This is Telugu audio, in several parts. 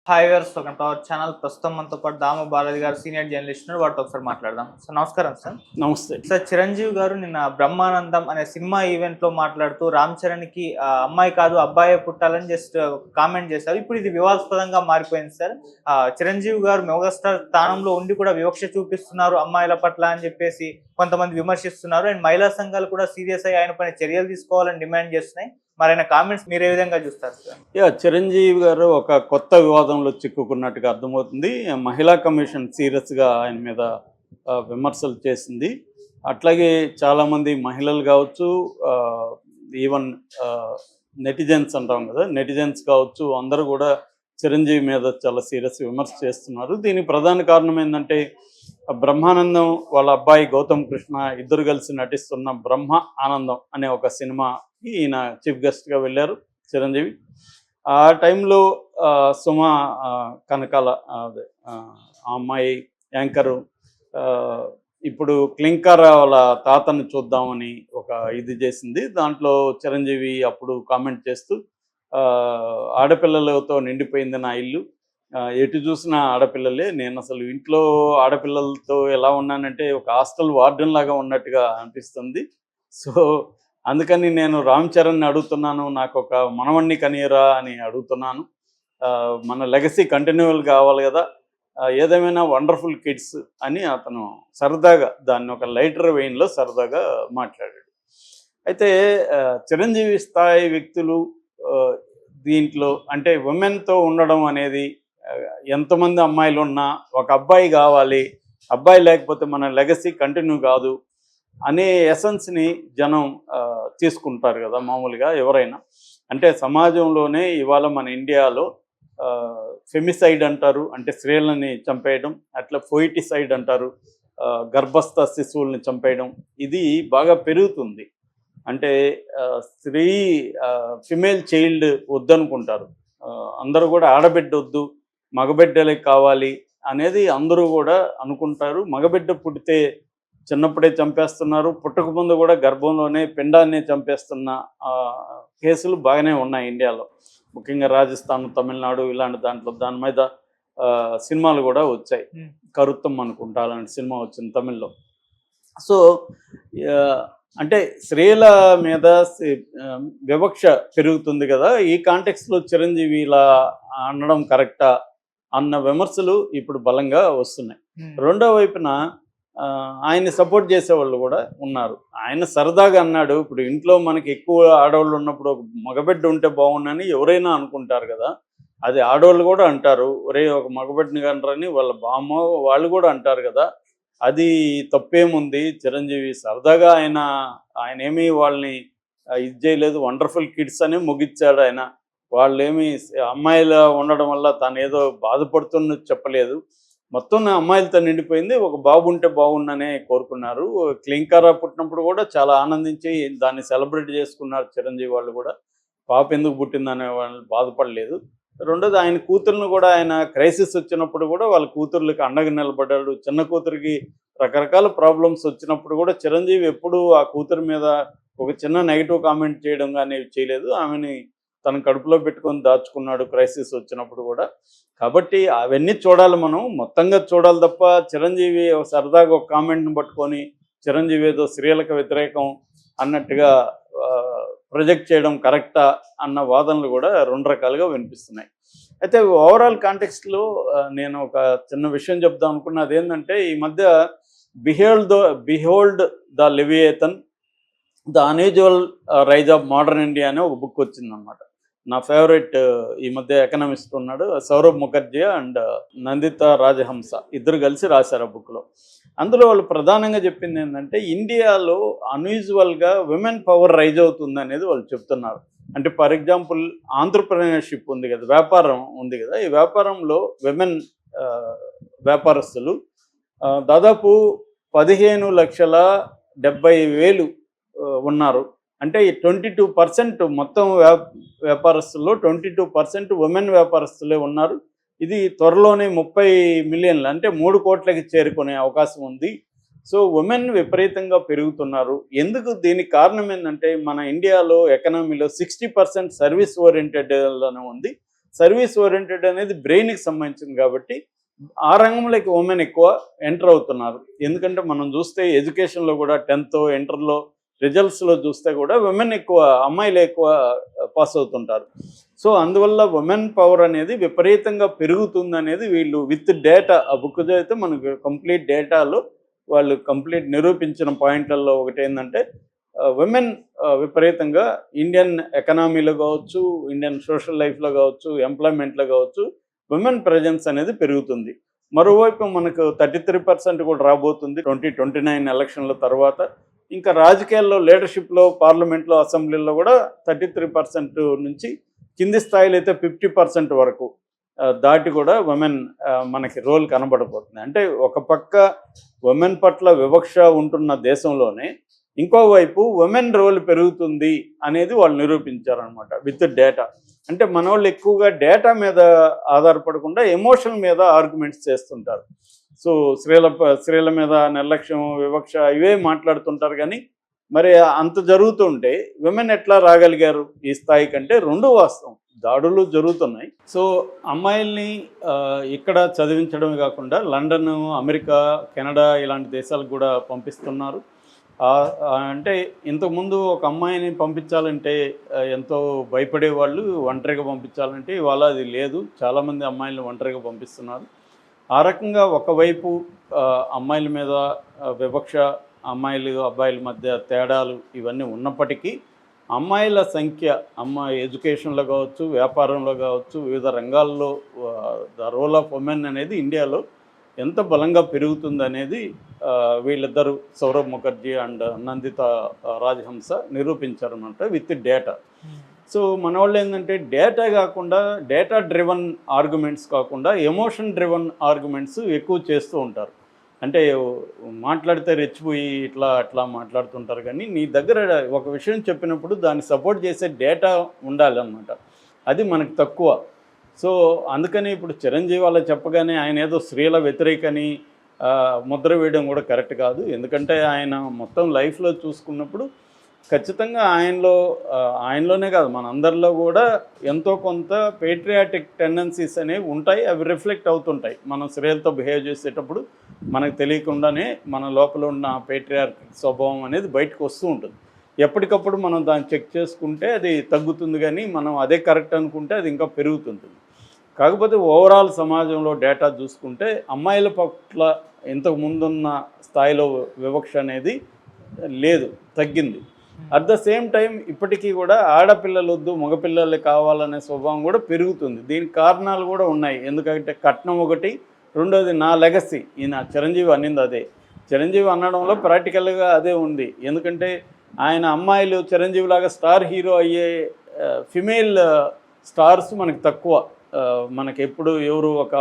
Hi viewers, welcome to our channel. ప్రస్తుతం మనతో పాటు దామ బాలాజీ గారు సీనియర్ జర్నలిస్ట్ ఉన్నారు. వాటితో ఒకసారి మాట్లాడదాం. సార్ నమస్కారం సార్. నమస్తే. సార్, చిరంజీవి గారు నిన్న బ్రహ్మానందం అనే సినిమా ఈవెంట్ లో మాట్లాడుతూ రామ్ చరణ్ కి అమ్మాయి కాదు అబ్బాయే పుట్టాలని జస్ట్ కామెంట్ చేశారు. ఇప్పుడు ఇది వివాదాస్పదంగా మారిపోయింది సార్. చిరంజీవి గారు మెగాస్టార్ స్థానంలో ఉండి కూడా వివక్ష చూపిస్తున్నారు అమ్మాయిల పట్ల అని చెప్పేసి కొంతమంది విమర్శిస్తున్నారు. అండ్ మహిళా సంఘాలు కూడా సీరియస్ అయ్యి ఆయన పైన చర్యలు తీసుకోవాలని డిమాండ్ చేస్తున్నాయి. మరి ఆయన కామెంట్స్ మీరు ఏ విధంగా చూస్తారు సార్? చిరంజీవి గారు ఒక కొత్త వివాదంలో చిక్కుకున్నట్టుగా అర్థమవుతుంది. మహిళా కమిషన్ సీరియస్గా ఆయన మీద విమర్శలు చేసింది. అట్లాగే చాలామంది మహిళలు కావచ్చు, ఈవెన్ నెటిజన్స్ అంటాం కదా, నెటిజన్స్ కావచ్చు, అందరూ కూడా చిరంజీవి మీద చాలా సీరియస్ విమర్శ చేస్తున్నారు. దీనికి ప్రధాన కారణం ఏంటంటే, బ్రహ్మానందం వాళ్ళ అబ్బాయి గౌతమ్ కృష్ణ ఇద్దరు కలిసి నటిస్తున్న బ్రహ్మ ఆనందం అనే ఒక సినిమాకి ఈయన చీఫ్ గెస్ట్గా వెళ్ళారు చిరంజీవి. ఆ టైంలో సుమ కనకాల అదే ఆ అమ్మాయి యాంకరు ఇప్పుడు క్లింకర్ వాళ్ళ తాతను చూద్దామని ఒక ఇది చేసింది. దాంట్లో చిరంజీవి అప్పుడు కామెంట్ చేస్తూ ఆడపిల్లలతో నిండిపోయింది నా ఇల్లు, ఎటు చూసిన ఆడపిల్లలే, నేను అసలు ఇంట్లో ఆడపిల్లలతో ఎలా ఉన్నానంటే ఒక హాస్టల్ వార్డెన్ లాగా ఉన్నట్టుగా అనిపిస్తుంది. సో అందుకని నేను రామ్ చరణ్ని అడుగుతున్నాను, నాకు ఒక మనవణ్ణి కనియరా అని అడుగుతున్నాను. మన లెగసీ కంటిన్యూవల్ కావాలి కదా, ఏదేమైనా వండర్ఫుల్ కిడ్స్ అని అతను సరదాగా దాన్ని ఒక లైటర్ వెయిన్లో సరదాగా మాట్లాడాడు. అయితే చిరంజీవి స్థాయి వ్యక్తులు దీంట్లో అంటే ఉమెన్తో ఉండడం అనేది, ఎంతమంది అమ్మాయిలు ఉన్నా ఒక అబ్బాయి కావాలి, అబ్బాయి లేకపోతే మన లెగసీ కంటిన్యూ కాదు అనే ఎసెన్స్ని జనం తీసుకుంటారు కదా మామూలుగా ఎవరైనా. అంటే సమాజంలోనే ఇవాళ మన ఇండియాలో ఫెమిసైడ్ అంటారు, అంటే స్త్రీలని చంపేయడం, అట్లా ఫోయిటిసైడ్ అంటారు, గర్భస్థ శిశువుల్ని చంపేయడం, ఇది బాగా పెరుగుతుంది. అంటే స్త్రీ ఫిమేల్ చైల్డ్ వద్దనుకుంటారు అందరూ కూడా. ఆడబిడ్డ వద్దు, మగబిడ్డలే కావాలి అనేది అందరూ కూడా అనుకుంటారు. మగబిడ్డ పుడితే చిన్నప్పుడే చంపేస్తున్నారు, పుట్టకముందు కూడా గర్భంలోనే పిండాన్ని చంపేస్తున్న కేసులు బాగానే ఉన్నాయి ఇండియాలో. ముఖ్యంగా రాజస్థాన్, తమిళనాడు ఇలాంటి దాంట్లో దాని మీద సినిమాలు కూడా వచ్చాయి. కరుత్తం అనుకుంటా అలాంటి సినిమా వచ్చింది తమిళ్లో. సో అంటే స్త్రీల మీద వివక్ష పెరుగుతుంది కదా, ఈ కాంటెక్స్లో చిరంజీవి ఇలా అనడం కరెక్టా అన్న విమర్శలు ఇప్పుడు బలంగా వస్తున్నాయి. రెండో వైపున ఆయన్ని సపోర్ట్ చేసేవాళ్ళు కూడా ఉన్నారు. ఆయన సరదాగా అన్నాడు, ఇప్పుడు ఇంట్లో మనకి ఎక్కువ ఆడవాళ్ళు ఉన్నప్పుడు ఒక మగబిడ్డ ఉంటే బాగుండని ఎవరైనా అనుకుంటారు కదా, అది ఆడవాళ్ళు కూడా అంటారు. ఒరే ఒక మగబిడ్డని కంటారని వాళ్ళ బామ్మ వాళ్ళు కూడా అంటారు కదా, అది తప్పేముంది. చిరంజీవి సరదాగా ఆయన ఏమీ వాళ్ళని ఇది చేయలేదు, వండర్ఫుల్ కిడ్స్ అని ముగిచ్చాడు ఆయన. వాళ్ళేమి అమ్మాయిలు ఉండడం వల్ల తను ఏదో బాధపడుతున్నది చెప్పలేదు. మొత్తం నా అమ్మాయిలతో నిండిపోయింది, ఒక బాబు ఉంటే బాగుండనే కోరుకున్నారు. క్లింకారా పుట్టినప్పుడు కూడా చాలా ఆనందించి దాన్ని సెలబ్రేట్ చేసుకున్నారు చిరంజీవి వాళ్ళు కూడా. పాప ఎందుకు పుట్టిందనే వాళ్ళు బాధపడలేదు. రెండోది ఆయన కూతుర్ని కూడా, ఆయన క్రైసిస్ వచ్చినప్పుడు కూడా వాళ్ళ కూతుర్లకి అండగా నిలబడ్డాడు. చిన్న కూతురికి రకరకాల ప్రాబ్లమ్స్ వచ్చినప్పుడు కూడా చిరంజీవి ఎప్పుడూ ఆ కూతురు మీద ఒక చిన్న నెగిటివ్ కామెంట్ చేయడం కానీ చేయలేదు. ఆమెని తన కడుపులో పెట్టుకొని దాచుకున్నాడు క్రైసిస్ వచ్చినప్పుడు కూడా. కాబట్టి అవన్నీ చూడాలి, మనం మొత్తంగా చూడాలి తప్ప చిరంజీవి సరదాగా ఒక కామెంట్ని పట్టుకొని చిరంజీవి ఏదో స్త్రీలకు వ్యతిరేకం అన్నట్టుగా ప్రొజెక్ట్ చేయడం కరెక్టా అన్న వాదనలు కూడా రెండు రకాలుగా వినిపిస్తున్నాయి. అయితే ఓవరాల్ కాంటెక్స్ట్లో నేను ఒక చిన్న విషయం చెప్దాం అనుకున్నా. అదేంటంటే, ఈ మధ్య behold the leviathan, the unusual rise of modern India అనే ఒక బుక్ వచ్చిందనమాట. నా ఫేవరెట్ ఈ మధ్య ఎకనామిస్ట్ ఉన్నాడు, సౌరభ్ ముఖర్జీ అండ్ నందిత రాజహంస, ఇద్దరు కలిసి రాశారు ఆ బుక్లో. అందులో వాళ్ళు ప్రధానంగా చెప్పింది ఏంటంటే, ఇండియాలో అన్యూజువల్గా విమెన్ పవర్ రైజ్ అవుతుంది అనేది వాళ్ళు చెప్తున్నారు. అంటే ఫర్ ఎగ్జాంపుల్ ఆంట్రప్రెన్యూర్షిప్ ఉంది కదా, వ్యాపారం ఉంది కదా, ఈ వ్యాపారంలో విమెన్ వ్యాపారస్తులు దాదాపు 15,70,000 ఉన్నారు. అంటే 22% మొత్తం వ్యాపారస్తుల్లో 22% ఉమెన్ వ్యాపారస్తులే ఉన్నారు. ఇది త్వరలోనే 30 మిలియన్లు అంటే 3 కోట్లకి చేరుకునే అవకాశం ఉంది. సో ఉమెన్ విపరీతంగా పెరుగుతున్నారు. ఎందుకు? దీనికి కారణం ఏంటంటే, మన ఇండియాలో ఎకనామీలో 60% సర్వీస్ ఓరియంటెడ్లోనే ఉంది, సర్వీస్ ఓరియంటెడ్ అనేది బ్రెయిన్కి సంబంధించింది కాబట్టి ఆ రంగంలోకి ఉమెన్ ఎక్కువ ఎంటర్ అవుతున్నారు. ఎందుకంటే మనం చూస్తే ఎడ్యుకేషన్లో కూడా 10th ఇంటర్లో రిజల్ట్స్లో చూస్తే కూడా విమెన్ ఎక్కువ, అమ్మాయిలు ఎక్కువ పాస్ అవుతుంటారు. సో అందువల్ల ఉమెన్ పవర్ అనేది విపరీతంగా పెరుగుతుంది అనేది వీళ్ళు విత్ డేటా, ఆ బుక్ చదివితే మనకు కంప్లీట్ డేటాలో వాళ్ళు కంప్లీట్ నిరూపించిన పాయింట్లలో ఒకటి ఏంటంటే విమెన్ విపరీతంగా ఇండియన్ ఎకనామీలో కావచ్చు, ఇండియన్ సోషల్ లైఫ్లో కావచ్చు, ఎంప్లాయ్మెంట్లో కావచ్చు విమెన్ ప్రజెన్స్ అనేది పెరుగుతుంది. మరోవైపు మనకు 33% కూడా రాబోతుంది 2029 ఎలక్షన్ల తర్వాత. ఇంకా రాజకీయాల్లో, లీడర్షిప్లో, పార్లమెంట్లో, అసెంబ్లీలో కూడా 33% నుంచి కింది స్థాయిలో అయితే 50% వరకు దాటి కూడా ఉమెన్ మనకి రోల్ కనబడబోతుంది. అంటే ఒక పక్క ఉమెన్ పట్ల వివక్ష ఉంటున్న దేశంలోనే ఇంకోవైపు ఉమెన్ రోల్ పెరుగుతుంది అనేది వాళ్ళు నిరూపించారనమాట విత్ డేటా. అంటే మనోళ్ళు ఎక్కువగా డేటా మీద ఆధారపడకుండా ఎమోషన్ మీద ఆర్గ్యుమెంట్స్ చేస్తుంటారు. సో స్త్రీల మీద నిర్లక్ష్యం, వివక్ష ఇవే మాట్లాడుతుంటారు. కానీ మరి అంత జరుగుతుంటే విమెన్ ఎట్లా రాగలిగారు ఈ స్థాయి కంటే? రెండు వాస్తవం, దాడులు జరుగుతున్నాయి. సో అమ్మాయిల్ని ఇక్కడ చదివించడమే కాకుండా లండన్, అమెరికా, కెనడా ఇలాంటి దేశాలకు కూడా పంపిస్తున్నారు. అంటే ఇంతకుముందు ఒక అమ్మాయిని పంపించాలంటే ఎంతో భయపడేవాళ్ళు, ఒంటరిగా పంపించాలంటే. ఇవాళ అది లేదు, చాలామంది అమ్మాయిలను ఒంటరిగా పంపిస్తున్నారు. ఆ రకంగా ఒకవైపు అమ్మాయిల మీద వివక్ష, అమ్మాయిలు అబ్బాయిల మధ్య తేడాలు ఇవన్నీ ఉన్నప్పటికీ అమ్మాయిల సంఖ్య ఎడ్యుకేషన్లో కావచ్చు, వ్యాపారంలో కావచ్చు, వివిధ రంగాల్లో ద రోల్ ఆఫ్ ఉమెన్ అనేది ఇండియాలో ఎంత బలంగా పెరుగుతుంది అనేది వీళ్ళిద్దరూ, సౌరవ్ ముఖర్జీ అండ్ నందిత రాజహంస నిరూపించారన్నమాట విత్ డేటా. సో మన వాళ్ళు ఏంటంటే డేటా కాకుండా, డేటా డ్రివన్ ఆర్గ్యుమెంట్స్ కాకుండా ఎమోషన్ డ్రివన్ ఆర్గ్యుమెంట్స్ ఎక్కువ చేస్తూ ఉంటారు. అంటే మాట్లాడితే రెచ్చిపోయి ఇట్లా అట్లా మాట్లాడుతుంటారు. కానీ నీ దగ్గర ఒక విషయం చెప్పినప్పుడు దాన్ని సపోర్ట్ చేసే డేటా ఉండాలన్నమాట. అది మనకు తక్కువ. సో అందుకని ఇప్పుడు చిరంజీవి అలా చెప్పగానే ఆయన ఏదో స్త్రీల వ్యతిరేకని ముద్ర వేయడం కూడా కరెక్ట్ కాదు. ఎందుకంటే ఆయన మొత్తం లైఫ్లో చూసుకున్నప్పుడు ఖచ్చితంగా ఆయనలోనే కాదు మనందరిలో కూడా ఎంతో కొంత పేట్రియాటిక్ టెండెన్సీస్ అనేవి ఉంటాయి. అవి రిఫ్లెక్ట్ అవుతుంటాయి. మనం స్త్రీలతో బిహేవ్ చేసేటప్పుడు మనకు తెలియకుండానే మన లోపల ఉన్న పేట్రియాటిక్ స్వభావం అనేది బయటకు వస్తూ ఉంటుంది. ఎప్పటికప్పుడు మనం దాన్ని చెక్ చేసుకుంటే అది తగ్గుతుంది, కానీ మనం అదే కరెక్ట్ అనుకుంటే అది ఇంకా పెరుగుతుంటుంది. కాకపోతే ఓవరాల్ సమాజంలో డేటా చూసుకుంటే అమ్మాయిల పట్ల ఇంతకు ముందున్న స్థాయిలో వివక్ష అనేది లేదు, తగ్గింది. అట్ ద సేమ్ టైం ఇప్పటికీ కూడా ఆడపిల్లలు వద్దు, మగపిల్లలే కావాలనే స్వభావం కూడా పెరుగుతుంది. దీనికి కారణాలు కూడా ఉన్నాయి. ఎందుకంటే కట్నం ఒకటి, రెండోది నా లెగసీ. ఈయన చిరంజీవి అనింది అదే. చిరంజీవి అనడంలో ప్రాక్టికల్గా అదే ఉంది. ఎందుకంటే ఆయన అమ్మాయిలు చిరంజీవిలాగా స్టార్ హీరో అయ్యే ఫిమేల్ స్టార్స్ మనకు తక్కువ. మనకి ఎప్పుడు ఎవరు ఒక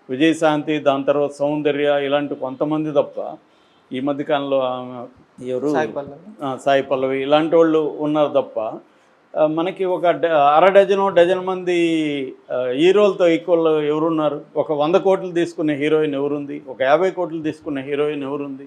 విజయశాంతి, దాని తర్వాత సౌందర్య ఇలాంటి కొంతమంది తప్ప, ఈ మధ్యకాలంలో ఎవరు సాయి పల్లవి ఇలాంటి వాళ్ళు ఉన్నారు తప్ప మనకి ఒక అర డజన్ మంది హీరోలతో ఈక్వల్ ఎవరున్నారు? ఒక 100 కోట్లు తీసుకునే హీరోయిన్ ఎవరుంది? ఒక 50 కోట్లు తీసుకునే హీరోయిన్ ఎవరుంది?